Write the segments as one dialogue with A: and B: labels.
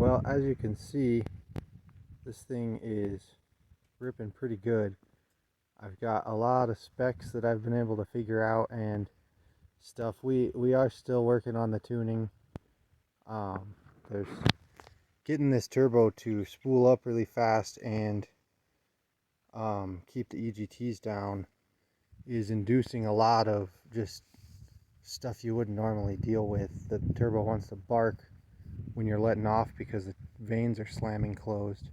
A: Well, as you can see, this thing is ripping pretty good. I've got a lot of specs that I've been able to figure out and stuff. We are still working on the tuning. There's getting this turbo to spool up really fast and keep the EGTs down is inducing a lot of just stuff you wouldn't normally deal with. The turbo wants to bark when you're letting off because the vanes are slamming closed.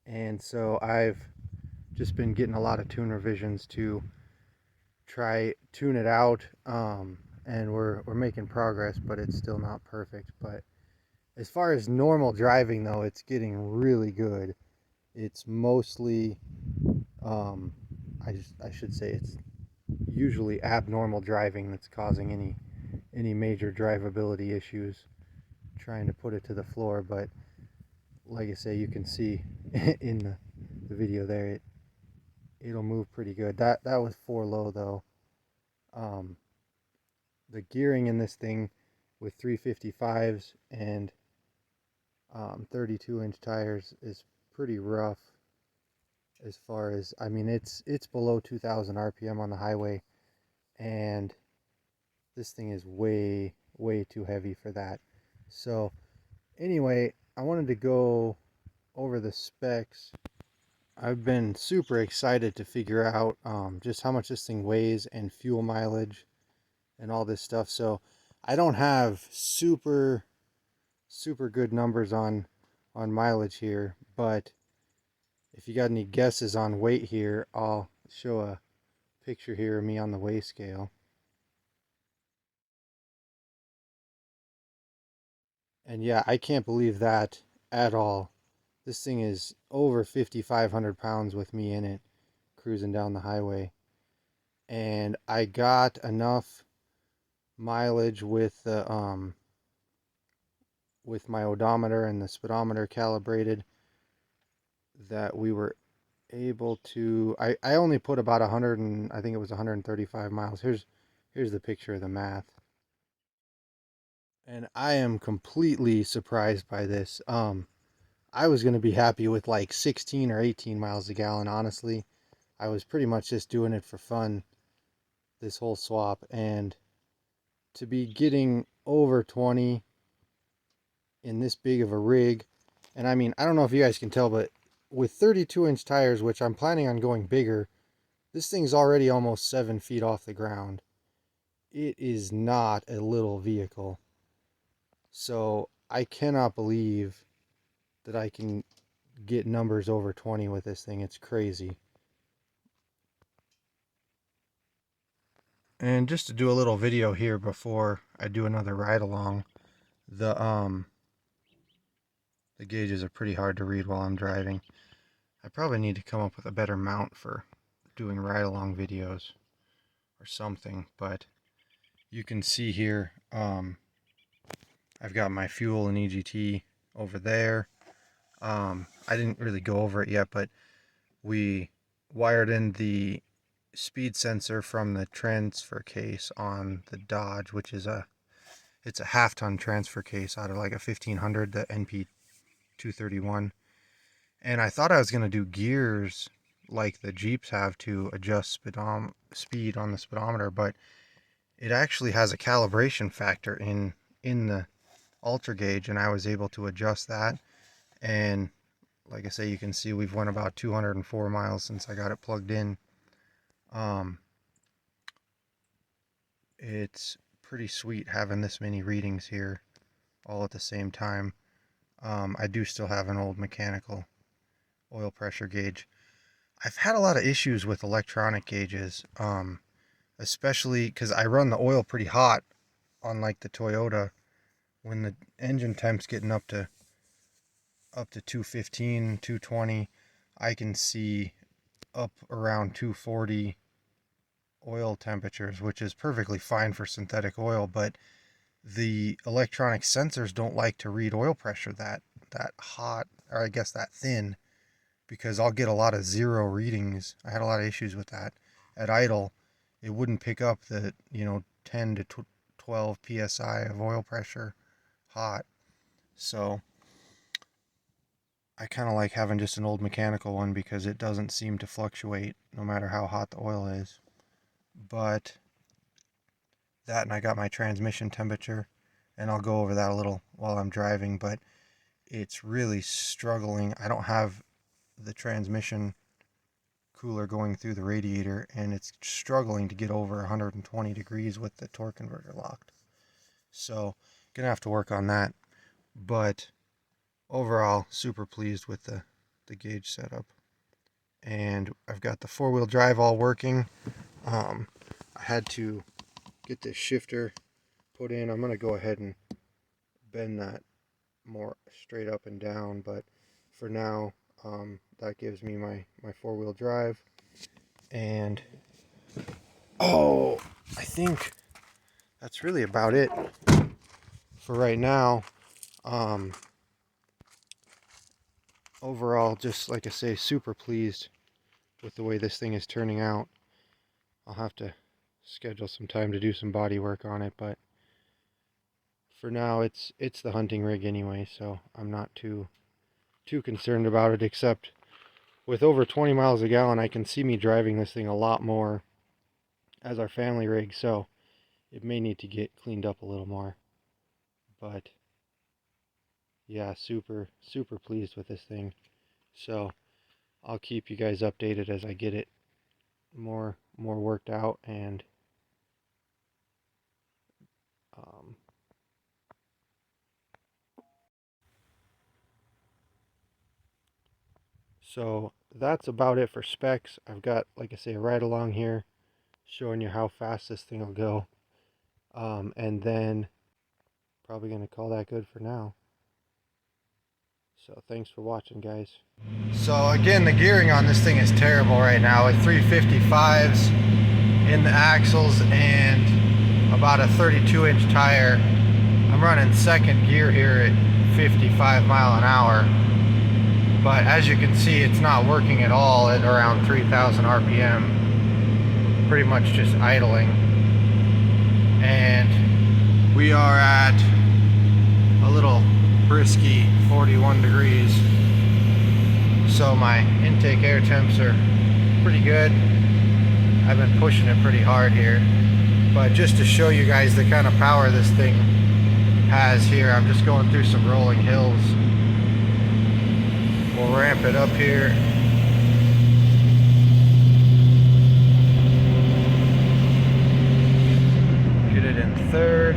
A: And so I've just been getting a lot of tune revisions to try tune it out, and we're making progress, but it's still not perfect. But as far as normal driving though, it's getting really good. It's mostly I should say it's usually abnormal driving that's causing any major drivability issues, trying to put it to the floor. But like I say, you can see in the video there, it'll move pretty good. That was 4 low though. The gearing in this thing with 355s and 32-inch tires is pretty rough. As far as, I mean, it's below 2,000 RPM on the highway, and this thing is way too heavy for that. So anyway, I wanted to go over the specs. I've been super excited to figure out just how much this thing weighs and fuel mileage and all this stuff. So I don't have super good numbers on mileage here, but if you got any guesses on weight here, I'll show a picture here of me on the weigh scale. And yeah, I can't believe that at all. This thing is over 5,500 pounds with me in it, cruising down the highway. And I got enough mileage with the with my odometer and the speedometer calibrated that we were able to, I only put about 100 and I think it was 135 miles. Here's the picture of the math. And I am completely surprised by this. I was going to be happy with like 16 or 18 miles a gallon, honestly. I was pretty much just doing it for fun, this whole swap, and to be getting over 20 in this big of a rig. And I mean, I don't know if you guys can tell, but with 32-inch tires, which I'm planning on going bigger, this thing's already almost 7 feet off the ground. It is not a little vehicle. So I cannot believe that I can get numbers over 20 with this thing. It's crazy. And just to do a little video here before I do another ride along, the gauges are pretty hard to read while I'm driving. I probably need to come up with a better mount for doing ride along videos or something, but you can see here I've got my fuel and EGT over there. I didn't really go over it yet, but we wired in the speed sensor from the transfer case on the Dodge, which is it's a half-ton transfer case out of like a 1500, the NP 231. And I thought I was going to do gears like the Jeeps have to adjust speed on the speedometer, but it actually has a calibration factor in the ultra gauge, and I was able to adjust that. And like I say, you can see we've went about 204 miles since I got it plugged in. It's pretty sweet having this many readings here all at the same time. I do still have an old mechanical oil pressure gauge. I've had a lot of issues with electronic gauges, especially because I run the oil pretty hot on like the Toyota. When the engine temp's getting up to 215, 220, I can see up around 240 oil temperatures, which is perfectly fine for synthetic oil, but the electronic sensors don't like to read oil pressure that hot, or I guess that thin, because I'll get a lot of zero readings. I had a lot of issues with that. At idle, it wouldn't pick up the 10 to 12 psi of oil pressure hot. So I kind of like having just an old mechanical one because it doesn't seem to fluctuate no matter how hot the oil is. But that, and I got my transmission temperature, and I'll go over that a little while I'm driving, but it's really struggling. I don't have the transmission cooler going through the radiator, and it's struggling to get over 120 degrees with the torque converter locked. So gonna have to work on that. But overall, super pleased with the gauge setup. And I've got the four-wheel drive all working. I had to get this shifter put in. I'm gonna go ahead and bend that more straight up and down, but for now, that gives me my four-wheel drive. And I think that's really about it for right now. Overall, just like I say, super pleased with the way this thing is turning out. I'll have to schedule some time to do some body work on it, but for now it's the hunting rig anyway, so I'm not too concerned about it, except with over 20 miles a gallon I can see me driving this thing a lot more as our family rig, so it may need to get cleaned up a little more. But yeah, super pleased with this thing. So I'll keep you guys updated as I get it more worked out, and so that's about it for specs. I've got, like I say, a ride along here showing you how fast this thing will go, and then probably gonna call that good for now. So thanks for watching, guys. So again, the gearing on this thing is terrible right now with 355s in the axles and about a 32-inch tire. I'm running second gear here at 55 mile an hour, but as you can see, it's not working at all at around 3,000 RPM, pretty much just idling. And we are at a little brisky 41 degrees, so my intake air temps are pretty good. I've been pushing it pretty hard here, but just to show you guys the kind of power this thing has here, I'm just going through some rolling hills. We'll ramp it up here. Get it in third.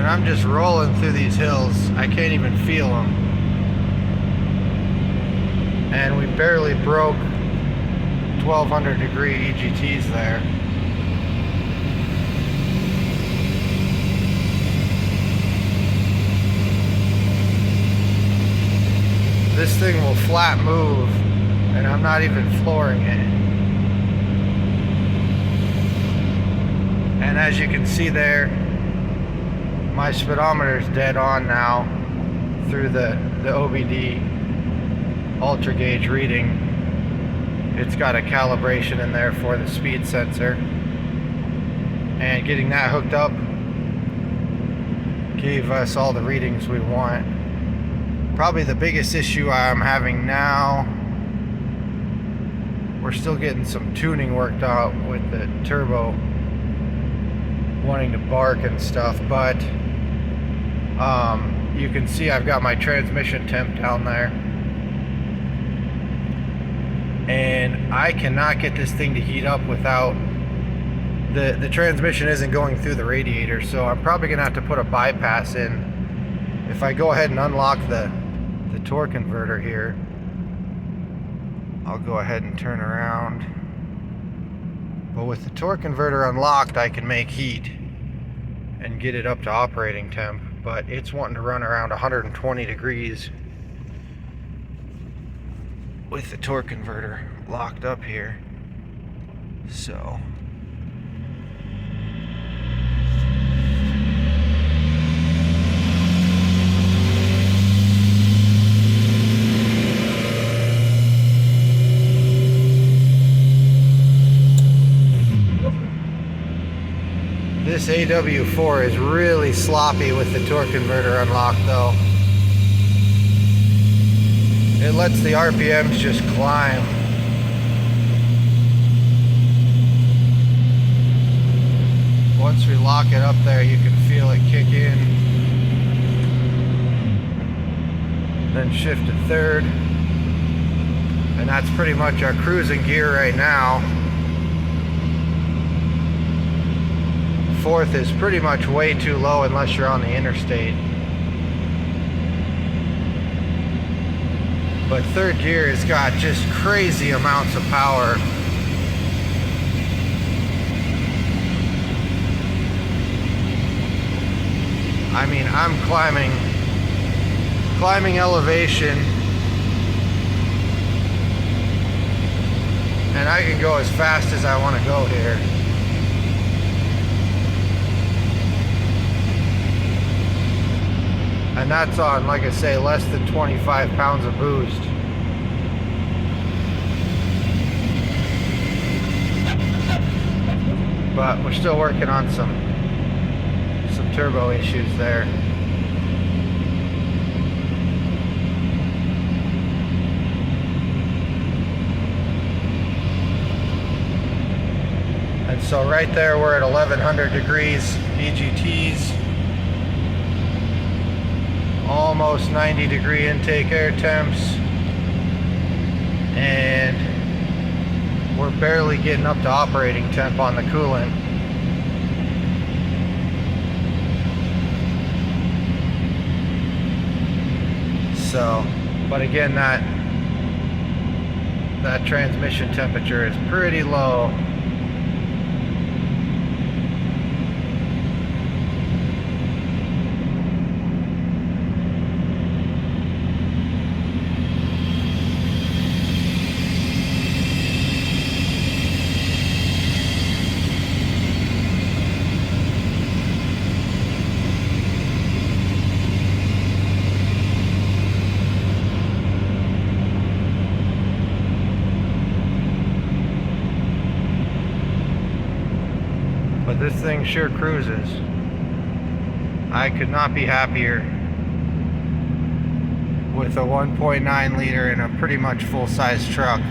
A: I'm just rolling through these hills. I can't even feel them. And we barely broke 1200 degree EGTs there. This thing will flat move, and I'm not even flooring it. And as you can see there, my speedometer is dead on now through the OBD ultra gauge reading. It's got a calibration in there for the speed sensor, and getting that hooked up gave us all the readings we want. Probably the biggest issue I'm having now, we're still getting some tuning worked out with the turbo wanting to bark and stuff, but you can see I've got my transmission temp down there, and I cannot get this thing to heat up without the transmission isn't going through the radiator, so I'm probably gonna have to put a bypass in. If I go ahead and unlock the torque converter here, I'll go ahead and turn around. But with the torque converter unlocked, I can make heat and get it up to operating temp, but it's wanting to run around 120 degrees with the torque converter locked up here. So This AW4 is really sloppy with the torque converter unlocked though. It lets the RPMs just climb. Once we lock it up there, you can feel it kick in. Then shift to third. And that's pretty much our cruising gear right now. Fourth is pretty much way too low unless you're on the interstate. But third gear has got just crazy amounts of power. I mean, I'm climbing elevation, and I can go as fast as I want to go here. And that's on, like I say, less than 25 pounds of boost. But we're still working on some turbo issues there. And so right there we're at 1100 degrees VGTs. Almost 90 degree intake air temps, and we're barely getting up to operating temp on the coolant. So, but again, that transmission temperature is pretty low. But this thing sure cruises. I could not be happier with a 1.9 liter in a pretty much full-size truck.